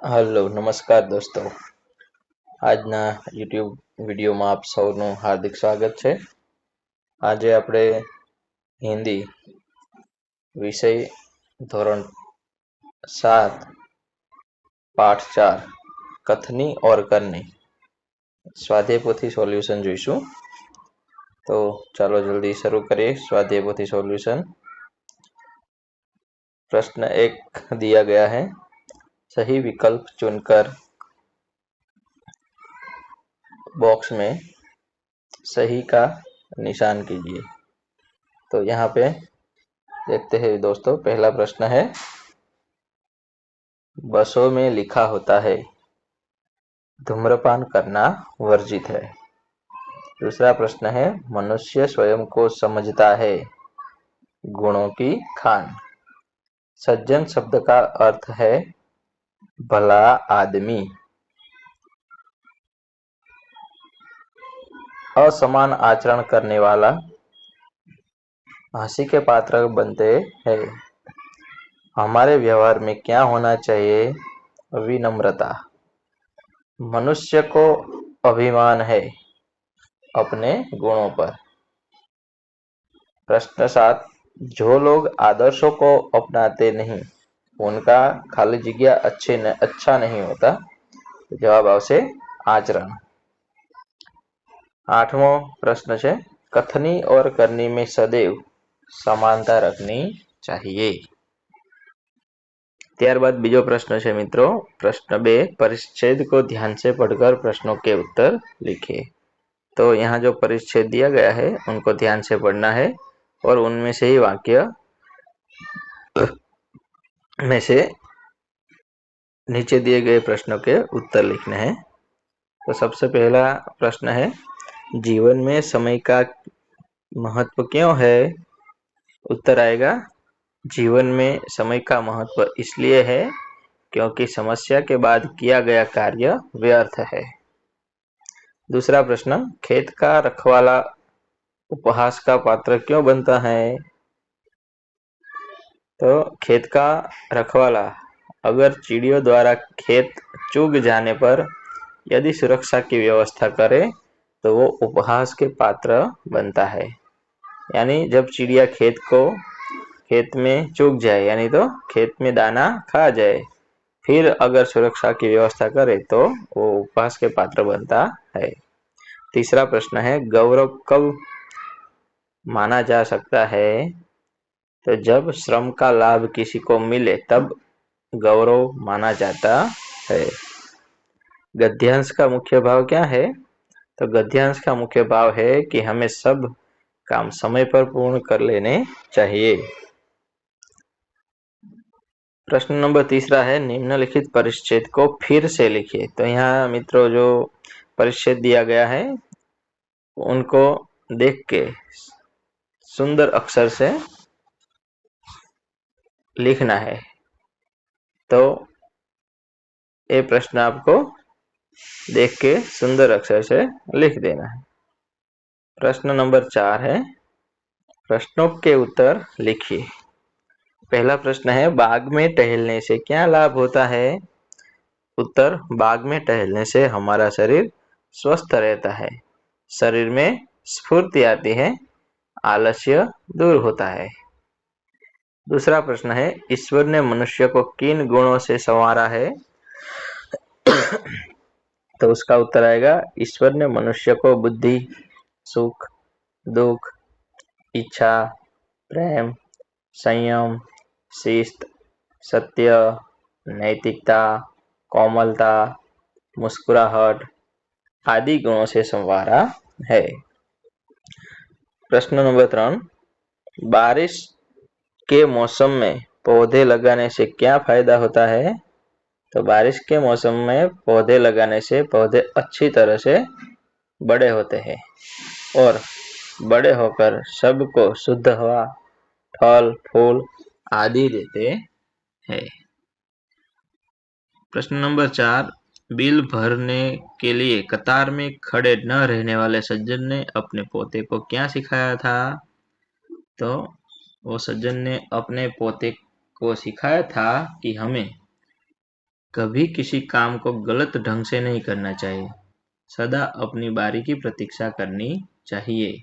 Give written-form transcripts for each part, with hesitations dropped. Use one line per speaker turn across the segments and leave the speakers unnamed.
Hello નમસ્કાર દોસ્તો, આજના યુટ્યુબ વિડીયોમાં આપ સૌનું હાર્દિક સ્વાગત છે। આજે આપણે હિન્દી વિષય ધોરણ 7 પાઠ 4 કથની और करनी સ્વાધ્યાય પોથી સોલ્યુશન જોઈશું। तो चलो जल्दी शुरू करिए स्वाध्याय पोथी सॉल्यूशन। प्रश्न 1 दिया गया है, सही विकल्प चुनकर बॉक्स में सही का निशान कीजिए। तो यहाँ पे देखते हैं दोस्तों, पहला प्रश्न है, बसों में लिखा होता है धूम्रपान करना वर्जित है। दूसरा प्रश्न है, मनुष्य स्वयं को समझता है गुणों की खान। सज्जन शब्द का अर्थ है भला आदमी। असमान आचरण करने वाला हंसी के पात्र बनते हैं। हमारे व्यवहार में क्या होना चाहिए? विनम्रता। मनुष्य को अभिमान है अपने गुणों पर। प्रश्न 7, जो लोग आदर्शों को अपनाते नहीं उनका खाली जगह अच्छा नहीं होता। तो जवाब आवशे आचरण। 8मो प्रश्न है, कथनी और करनी में सदैव समानता रखनी चाहिए। ત્યારબાદ બીજો प्रश्न है मित्रों, प्रश्न 2, परिच्छेद को ध्यान से पढ़कर प्रश्नों के उत्तर लिखिए। तो यहाँ जो परिच्छेद दिया गया है उनको ध्यान से पढ़ना है और उनमें से ही वाक्य में से नीचे दिए गए प्रश्नों के उत्तर लिखने हैं। तो सबसे पहला प्रश्न है, जीवन में समय का महत्व क्यों है? उत्तर आएगा, जीवन में समय का महत्व इसलिए है क्योंकि समस्या के बाद किया गया कार्य व्यर्थ है। दूसरा प्रश्न, खेत का रखवाला उपहास का पात्र क्यों बनता है? तो खेत का रखवाला अगर चिड़ियों द्वारा खेत चुग जाने पर यदि सुरक्षा की व्यवस्था करे तो वो उपहास के पात्र बनता है। यानी जब चिड़िया खेत में चुग जाए, यानी तो खेत में दाना खा जाए, फिर अगर सुरक्षा की व्यवस्था करे तो वो उपहास के पात्र बनता है। तीसरा प्रश्न है, गौरव कब माना जा सकता है? तो जब श्रम का लाभ किसी को मिले तब गौरव माना जाता है। गद्यांश का मुख्य भाव क्या है? तो गद्यांश का मुख्य भाव है कि हमें सब काम समय पर पूर्ण कर लेने चाहिए। प्रश्न नंबर 3 है, निम्नलिखित परिच्छेद को फिर से लिखिए। तो यहाँ मित्रों जो परिच्छेद दिया गया है उनको देख के सुंदर अक्षर से लिखना है। तो ये प्रश्न आपको देख के सुंदर अक्षर से लिख देना है। प्रश्न नंबर 4 है, प्रश्नों के उत्तर लिखिए। पहला प्रश्न है, बाग में टहलने से क्या लाभ होता है? उत्तर, बाग में टहलने से हमारा शरीर स्वस्थ रहता है, शरीर में स्फूर्ति आती है, आलस्य दूर होता है। दूसरा प्रश्न है, ईश्वर ने मनुष्य को किन गुणों से संवारा है? तो उसका उत्तर आएगा, ईश्वर ने मनुष्य को बुद्धि, सुख, दुख, इच्छा, प्रेम, संयम, शिस्त, सत्य, नैतिकता, कोमलता, मुस्कुराहट आदि गुणों से संवारा है। प्रश्न नंबर 3, बारिश के मौसम में पौधे लगाने से क्या फायदा होता है? तो बारिश के मौसम में पौधे लगाने से पौधे अच्छी तरह से बड़े होते हैं और बड़े होकर सबको शुद्ध हवा, फल, फूल आदि देते हैं। प्रश्न नंबर 4, बिल भरने के लिए कतार में खड़े न रहने वाले सज्जन ने अपने पोते को क्या सिखाया था? तो वो सज्जन ने अपने पोते को सिखाया था कि हमें कभी किसी काम को गलत ढंग से नहीं करना चाहिए। सदा अपनी बारी की प्रतीक्षा करनी चाहिए।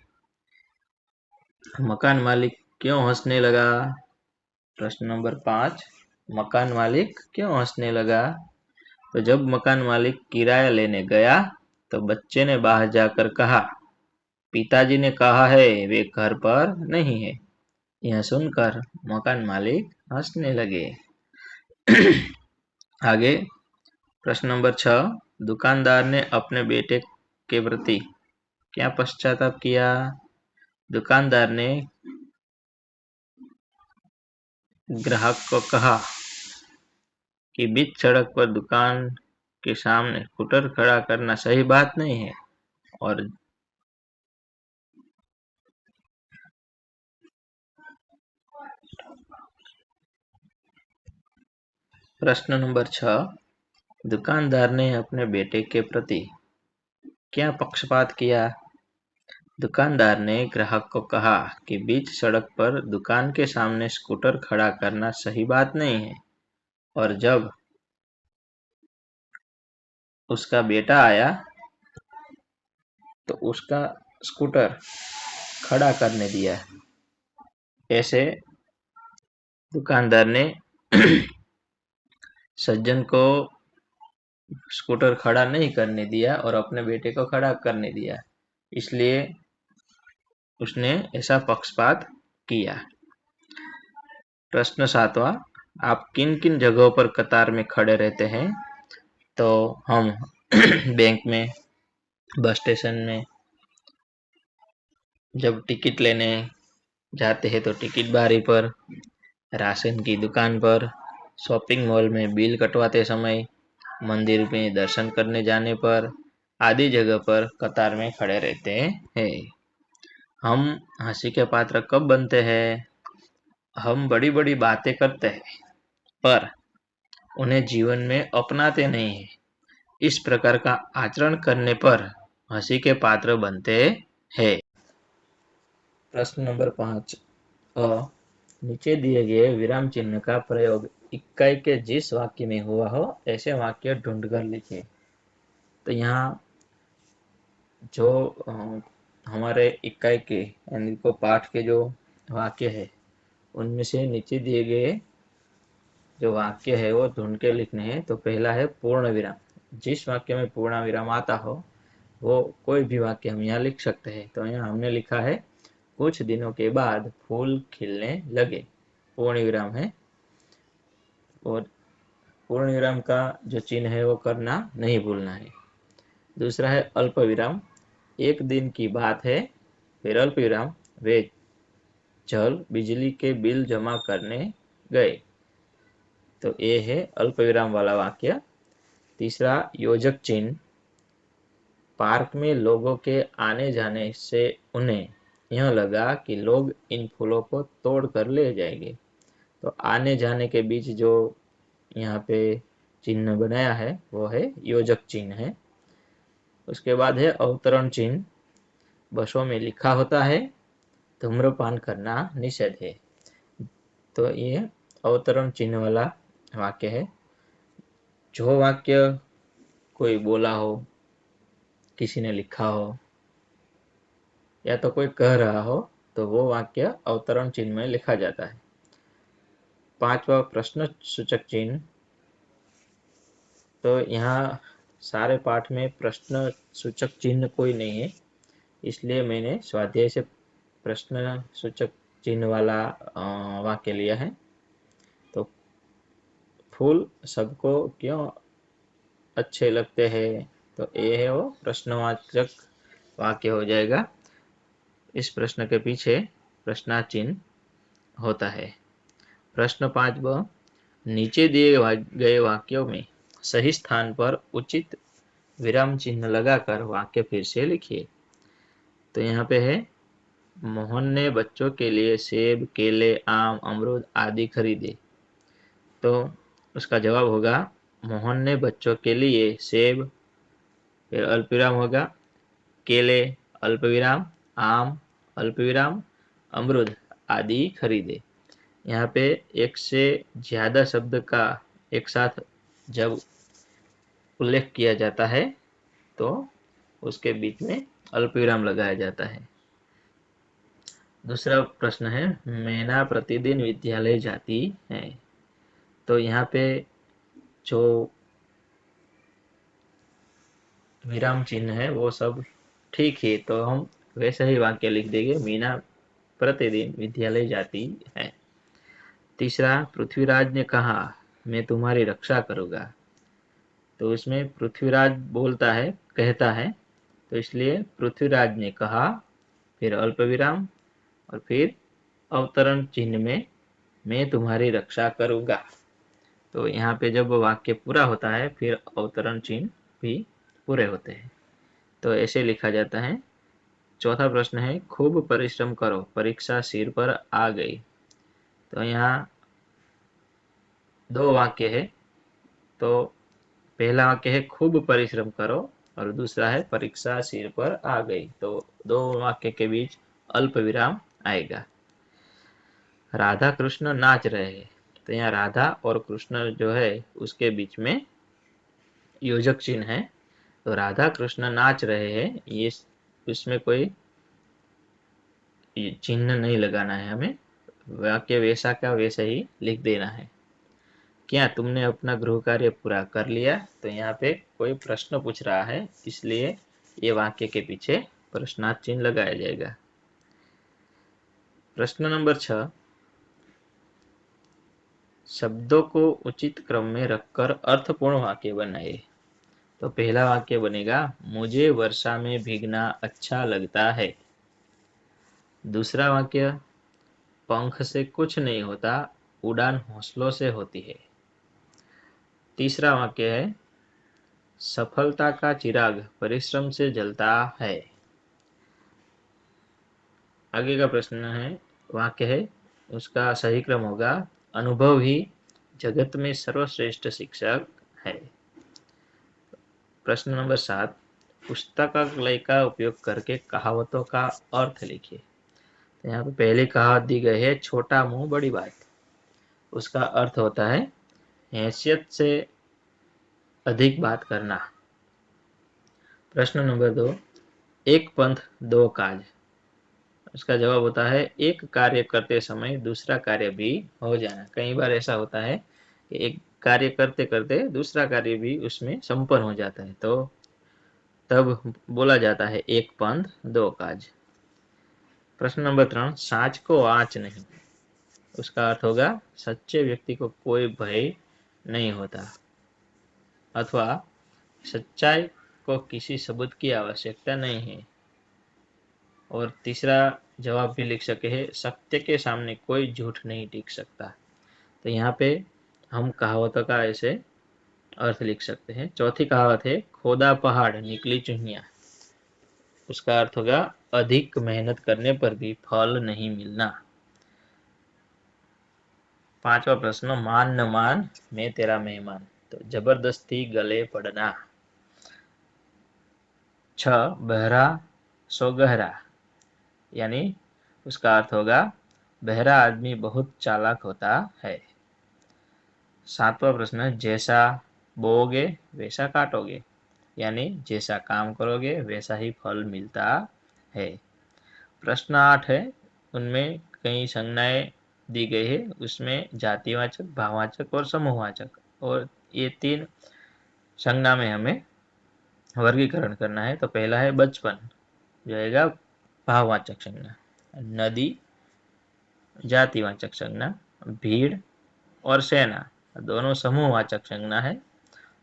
मकान मालिक क्यों हंसने लगा? प्रश्न नंबर 5, मकान मालिक क्यों हंसने लगा? तो जब मकान मालिक किराया लेने गया तो बच्चे ने बाहर जाकर कहा, पिताजी ने कहा है वे घर पर नहीं है। यह सुनकर मकान मालिक हंसने लगे। आगे प्रश्न नंबर 6, दुकानदार ने अपने बेटे के प्रति क्या पश्चाताप किया? दुकानदार ने ग्राहक को कहा कि बीच सड़क पर दुकान के सामने स्कूटर खड़ा करना सही बात नहीं है। और प्रश्न नंबर 6, दुकानदार ने अपने बेटे के प्रति क्या पक्षपात किया? दुकानदार ने ग्राहक को कहा कि बीच सड़क पर दुकान के सामने स्कूटर खड़ा करना सही बात नहीं है। और जब उसका बेटा आया तो उसका स्कूटर खड़ा करने दिया। ऐसे दुकानदार ने सज्जन को स्कूटर खड़ा नहीं करने दिया और अपने बेटे को खड़ा करने दिया, इसलिए उसने ऐसा पक्षपात किया। प्रश्न 7वां, आप किन किन जगहों पर कतार में खड़े रहते हैं? तो हम बैंक में, बस स्टेशन में, जब टिकट लेने जाते हैं तो टिकट बारी पर, राशन की दुकान पर, शॉपिंग मॉल में बिल कटवाते समय, मंदिर में दर्शन करने जाने पर आदि जगह पर कतार में खड़े रहते हैं। हम हंसी के पात्र कब बनते हैं? हम बड़ी बड़ी बातें करते हैं पर उन्हें जीवन में अपनाते नहीं हैं। इस प्रकार का आचरण करने पर हंसी के पात्र बनते हैं। प्रश्न नंबर 5, नीचे दिए गए विराम चिन्ह का प्रयोग इकाई के जिस वाक्य में हुआ हो ऐसे वाक्य ढूंढकर लिखिए। तो यहाँ जो हमारे इकाई के यानी को पाठ के जो वाक्य है उनमें से नीचे दिए गए जो वाक्य है वो ढूंढ के लिखने हैं। तो पहला है पूर्ण विराम। जिस वाक्य में पूर्ण विराम आता हो वो कोई भी वाक्य हम यहाँ लिख सकते हैं। तो यहाँ हमने लिखा है कुछ दिनों के बाद फूल खिलने लगे, पूर्ण विराम है। और पूर्ण विराम का जो चिन्ह है वो करना नहीं भूलना है। दूसरा है अल्प विराम। एक दिन की बात है, फिर अल्प विराम, वे जल बिजली के बिल जमा करने गए। तो ये है अल्प विराम वाला वाक्य। तीसरा योजक चिन्ह। पार्क में लोगों के आने जाने से उन्हें यह लगा कि लोग इन फूलों को तोड़ कर ले जाएंगे। तो आने जाने के बीच जो यहाँ पे चिन्ह बनाया है वो है योजक चिन्ह है। उसके बाद है अवतरण चिन्ह। बसों में लिखा होता है धूम्रपान करना निषेध है। तो ये अवतरण चिन्ह वाला वाक्य है। जो वाक्य कोई बोला हो, किसी ने लिखा हो या तो कोई कह रहा हो तो वो वाक्य अवतरण चिन्ह में लिखा जाता है। 5वां प्रश्न सूचक चिन्ह। तो यहाँ सारे पाठ में प्रश्न सूचक चिन्ह कोई नहीं है, इसलिए मैंने स्वाध्याय से प्रश्न सूचक चिन्ह वाला वाक्य लिया है। तो फूल सबको क्यों अच्छे लगते हैं? तो ये है वो प्रश्नवाचक वाक्य हो जाएगा। इस प्रश्न के पीछे प्रश्नार्थ चिन्ह होता है। प्रश्न 5 नीचे दिए गए वाक्यों में सही स्थान पर उचित विराम चिन्ह लगाकर वाक्य फिर से लिखिए। तो यहाँ पे है मोहन ने बच्चों के लिए सेब, केले, आम, अमरूद आदि खरीदे। तो उसका जवाब होगा मोहन ने बच्चों के लिए सेब, फिर अल्पविराम होगा, केले अल्पविराम, आम अल्पविराम, अमरूद आदि खरीदे। यहाँ पे एक से ज्यादा शब्द का एक साथ जब उल्लेख किया जाता है तो उसके बीच में अल्प विराम लगाया जाता है। दूसरा प्रश्न है, मैना प्रतिदिन विद्यालय जाती है। तो यहाँ पे जो विराम चिन्ह है वो सब ठीक है, तो हम वैसा ही वाक्य लिख देंगे, मीना प्रतिदिन विद्यालय जाती है। तीसरा, पृथ्वीराज ने कहा मैं तुम्हारी रक्षा करूंगा। तो इसमें पृथ्वीराज बोलता है, कहता है, तो इसलिए पृथ्वीराज ने कहा, फिर अल्प विराम और फिर अवतरण चिन्ह में मैं तुम्हारी रक्षा करूंगा। तो यहाँ पे जब वाक्य पूरा होता है फिर अवतरण चिन्ह भी पूरे होते हैं, तो ऐसे लिखा जाता है। चौथा प्रश्न है, खूब परिश्रम करो, परीक्षा सिर पर आ गई। तो यहाँ दो वाक्य है, तो पहला वाक्य है खूब परिश्रम करो और दूसरा है परीक्षा सिर पर आ गई। तो दो वाक्य के बीच अल्प विराम आएगा। राधा कृष्ण नाच रहे हैं। तो यहाँ राधा और कृष्ण जो है उसके बीच में योजक चिन्ह है, तो राधा कृष्ण नाच रहे हैं, ये इसमें कोई चिन्ह नहीं लगाना है हमें, वाक्य वैसा का वैसा ही लिख देना है। क्या तुमने अपना गृह कार्य पूरा कर लिया? तो यहाँ पे कोई प्रश्न पूछ रहा है, इसलिए ये वाक्य के पीछे प्रश्नार्थ चिन्ह लगाया जाएगा। प्रश्न नंबर 6, शब्दों को उचित क्रम में रखकर अर्थपूर्ण वाक्य बनाइए। तो पहला वाक्य बनेगा, मुझे वर्षा में भीगना अच्छा लगता है। दूसरा वाक्य, पंख से कुछ नहीं होता, उड़ान हौसलों से होती है। तीसरा वाक्य है, सफलता का चिराग परिश्रम से जलता है। आगे का प्रश्न है, वाक्य है, उसका सही क्रम होगा, अनुभव ही जगत में सर्वश्रेष्ठ शिक्षक है। प्रश्न नंबर 7, पुस्तकालय का उपयोग करके कहावतों का अर्थ लिखिए। तो यहाँ पे पहली कहावत दी गई है, छोटा मुंह बड़ी बात। उसका अर्थ होता है हैसियत से अधिक बात करना। प्रश्न नंबर 2, एक पंथ दो काज। उसका जवाब होता है, एक कार्य करते समय दूसरा कार्य भी हो जाना। कई बार ऐसा होता है कि एक कार्य करते करते दूसरा कार्य भी उसमें संपन्न हो जाता है, तो तब बोला जाता है एक पंथ दो काज। प्रश्न नंबर 3, साँच को आँच नहीं। उसका अर्थ होगा, सच्चे व्यक्ति को कोई भय नहीं होता, अथवा सच्चाई को किसी सबूत की आवश्यकता नहीं है। और तीसरा जवाब भी लिख सके है, सत्य के सामने कोई झूठ नहीं टिक सकता। तो यहाँ पे हम कहावतों का ऐसे अर्थ लिख सकते हैं। चौथी कहावत है, खोदा पहाड़ निकली चुहिया। उसका अर्थ होगा, अधिक मेहनत करने पर भी फल नहीं मिलना। पांचवा प्रश्न, मान न मान मैं तेरा मेहमान। तो जबरदस्ती गले पड़ना। 6, बहरा सो गहरा, यानी उसका अर्थ होगा, बहरा आदमी बहुत चालाक होता है। 7वां प्रश्न, जैसा बोओगे वैसा काटोगे, यानी जैसा काम करोगे वैसा ही फल मिलता है। प्रश्न 8 है, उनमें कई संज्ञाएं दी गई है, उसमें जातिवाचक, भाववाचक और समूहवाचक, और ये तीन संज्ञा में हमें वर्गीकरण करना है। तो पहला है बचपन, जो आएगा भाववाचक संज्ञा। नदी जातिवाचक संज्ञा। भीड़ और सेना दोनों समूहवाचक संज्ञा है।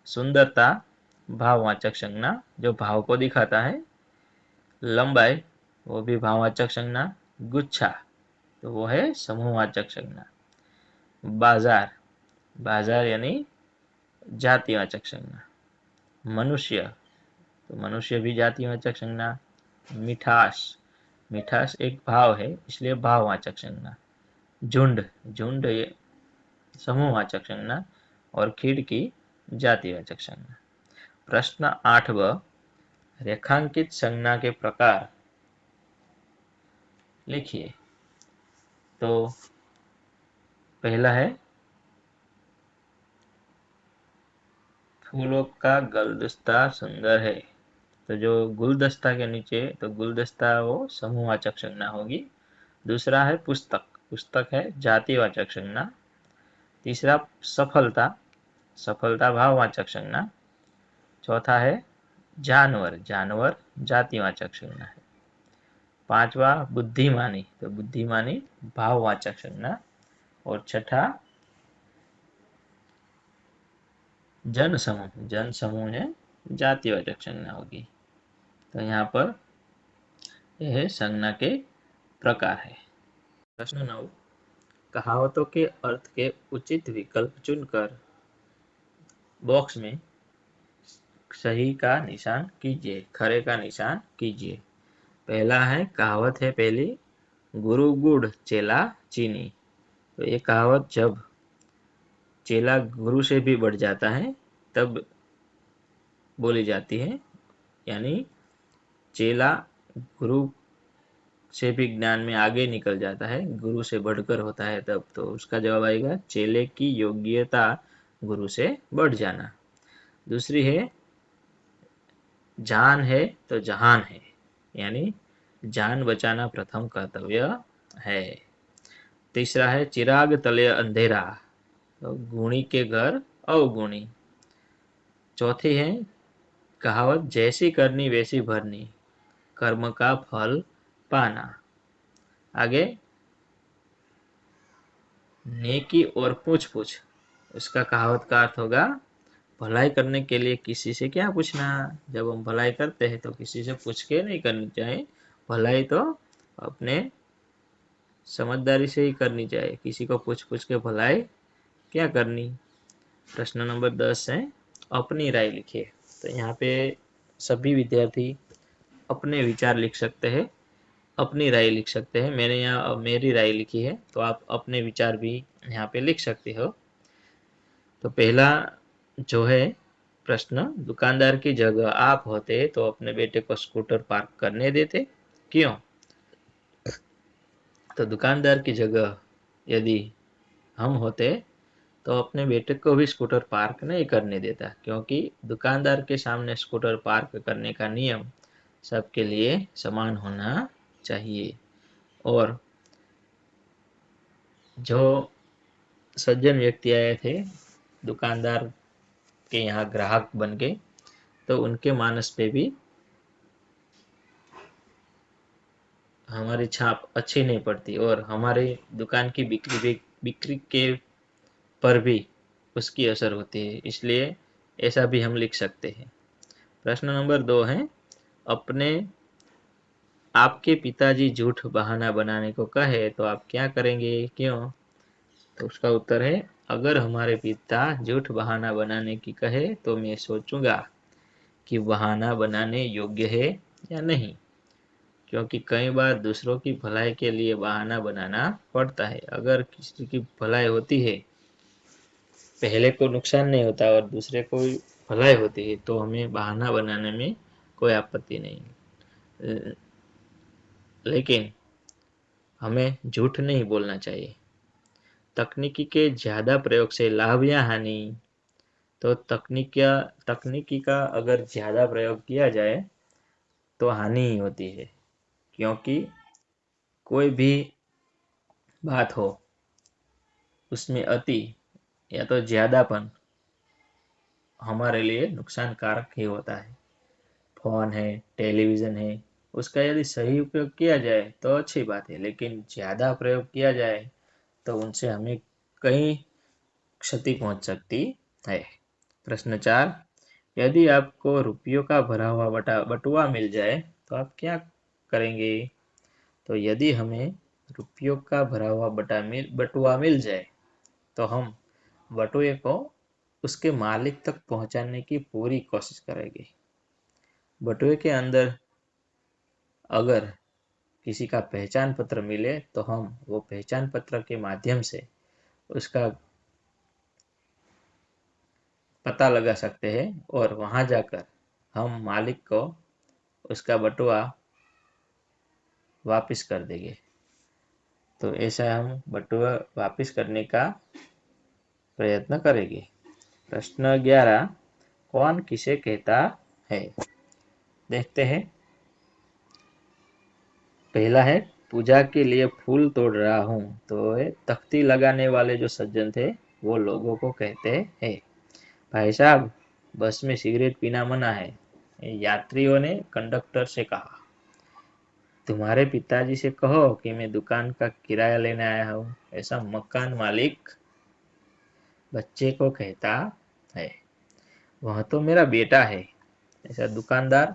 सुंदरता भाववाचक संज्ञा, जो भाव को दिखाता है। लंबाई वो भी भाववाचक संज्ञा। गुच्छा तो वो है समूहवाचक संज्ञा। बाजार, बाजार यानी जातिवाचक संज्ञा। मनुष्य, तो मनुष्य भी जातिवाचक संज्ञा। मिठास, मिठास एक भाव है इसलिए भाववाचक संज्ञा। झुंड, झुंड ये समूहवाचक संज्ञा। और खिड़की जातिवाचक संज्ञा। प्रश्न 8व, रेखांकित संज्ञा के प्रकार लिखिए। तो पहला है फूलों का गुलदस्ता सुंदर है। तो जो गुलदस्ता के नीचे, तो गुलदस्ता वो समूहवाचक संज्ञा होगी। दूसरा है पुस्तक, पुस्तक है जातिवाचक संज्ञा। तीसरा सफलता, सफलता भाववाचक संज्ञा। चौथा है जानवर, जानवर जातिवाचक संज्ञा है। पांचवा बुद्धिमानी, तो बुद्धिमानी भाववाचक संज्ञा। और छठा जन समूह, जन समूह है जातिवाचक संज्ञा होगी। तो यहाँ पर यह संज्ञा के प्रकार है। प्रश्न 9, कहावतों के अर्थ के उचित विकल्प चुनकर बॉक्स में सही का निशान कीजिए, खरे का निशान कीजिए। पहला है, कहावत है पहली, गुरु गुड़ चेला चीनी। तो ये कहावत जब चेला गुरु से भी बढ़ जाता है तब बोली जाती है, यानी चेला गुरु से भी ज्ञान में आगे निकल जाता है, गुरु से बढ़कर होता है तब। तो उसका जवाब आएगा चेले की योग्यता गुरु से बढ़ जाना। दूसरी है, जान है तो जहान है, यानी जान बचाना प्रथम कर्तव्य है। तीसरा है, चिराग तले अंधेरा, तो गुणी के घर अवगुणी। चौथी है, कहावत जैसी करनी वैसी भरनी, कर्म का फल पाना। आगे, नेकी और पूछ पूछ, उसका कहावत का अर्थ होगा भलाई करने के लिए किसी से क्या पूछना। जब हम भलाई करते हैं तो किसी से पूछ के नहीं करनी चाहिए, भलाई तो अपने समझदारी से ही करनी चाहिए, किसी को पूछ पूछ के भलाई क्या करनी। प्रश्न नंबर 10 है, अपनी राय लिखिए। तो यहाँ पे सभी विद्यार्थी अपने विचार लिख सकते हैं, अपनी राय लिख सकते हैं। मैंने यहाँ मेरी राय लिखी है, तो आप अपने विचार भी यहाँ पे लिख सकते हो। तो पहला जो है प्रश्न, दुकानदार की जगह आप होते तो अपने बेटे को स्कूटर पार्क करने देते, क्यों? तो दुकानदार की जगह यदि हम होते तो अपने बेटे को भी स्कूटर पार्क नहीं करने देता, क्योंकि दुकानदार के सामने स्कूटर पार्क करने का नियम सबके लिए समान होना चाहिए। और जो सज्जन व्यक्ति आए थे दुकानदार के यहाँ ग्राहक बन के, तो उनके मानस पे भी हमारी छाप अच्छी नहीं पड़ती और हमारी दुकान की बिक्री के पर भी उसकी असर होती है। इसलिए ऐसा भी हम लिख सकते हैं। प्रश्न नंबर 2 है, अपने आपके पिताजी झूठ बहाना बनाने को कहे तो आप क्या करेंगे, क्यों? तो उसका उत्तर है, अगर हमारे पिता झूठ बहाना बनाने की कहे तो मैं सोचूंगा कि बहाना बनाने योग्य है या नहीं, क्योंकि कई बार दूसरों की भलाई के लिए बहाना बनाना पड़ता है। अगर किसी की भलाई होती है, पहले को नुकसान नहीं होता और दूसरे को भलाई होती है, तो हमें बहाना बनाने में कोई आपत्ति नहीं। लेकिन हमें झूठ नहीं बोलना चाहिए। तकनीकी के ज्यादा प्रयोग से लाभ या हानि, तो तकनीकी का अगर ज्यादा प्रयोग किया जाए तो हानि ही होती है, क्योंकि कोई भी बात हो उसमें अति या तो ज्यादापन हमारे लिए नुकसानकारक ही होता है। फोन है, टेलीविजन है, उसका यदि सही उपयोग किया जाए तो अच्छी बात है, लेकिन ज्यादा प्रयोग किया जाए तो उनसे हमें कई क्षति पहुंच सकती है। प्रश्न 4, यदि आपको रुपयों का भरा हुआ बटुआ मिल जाए तो आप क्या करेंगे? तो यदि हमें रुपयों का भरा हुआ बटुआ मिल जाए तो हम बटुए को उसके मालिक तक पहुंचाने की पूरी कोशिश करेंगे। बटुए के अंदर अगर किसी का पहचान पत्र मिले तो हम वो पहचान पत्र के माध्यम से उसका पता लगा सकते हैं और वहां जाकर हम मालिक को उसका बटुआ वापस कर देंगे। तो ऐसा हम बटुआ वापस करने का प्रयत्न करेंगे। प्रश्न 11, कौन किसे कहता है? देखते हैं। पहला है, पूजा के लिए फूल तोड़ रहा हूँ। तो ये तख्ती लगाने वाले जो सज्जन थे वो लोगों को कहते हैं। भाई साहब, बस में सिगरेट पीना मना है, यात्रियों ने कंडक्टर से कहा। तुम्हारे पिताजी से कहो कि मैं दुकान का किराया लेने आया हूँ, ऐसा मकान मालिक बच्चे को कहता है। वह तो मेरा बेटा है, ऐसा दुकानदार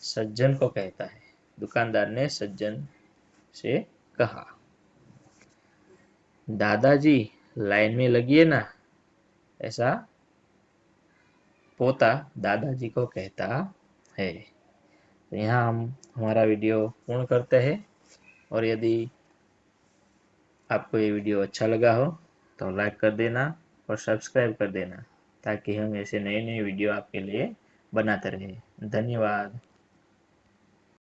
सज्जन को कहता है। दुकानदार ने सज्जन से कहा। दादाजी, लाइन में लगिए ना, ऐसा पोता दादाजी को कहता है। तो यहाँ हम हमारा वीडियो पूर्ण करते हैं। और यदि आपको ये वीडियो अच्छा लगा हो तो लाइक कर देना और सब्सक्राइब कर देना, ताकि हम ऐसे नए नए वीडियो आपके लिए बनाते रहें। धन्यवाद।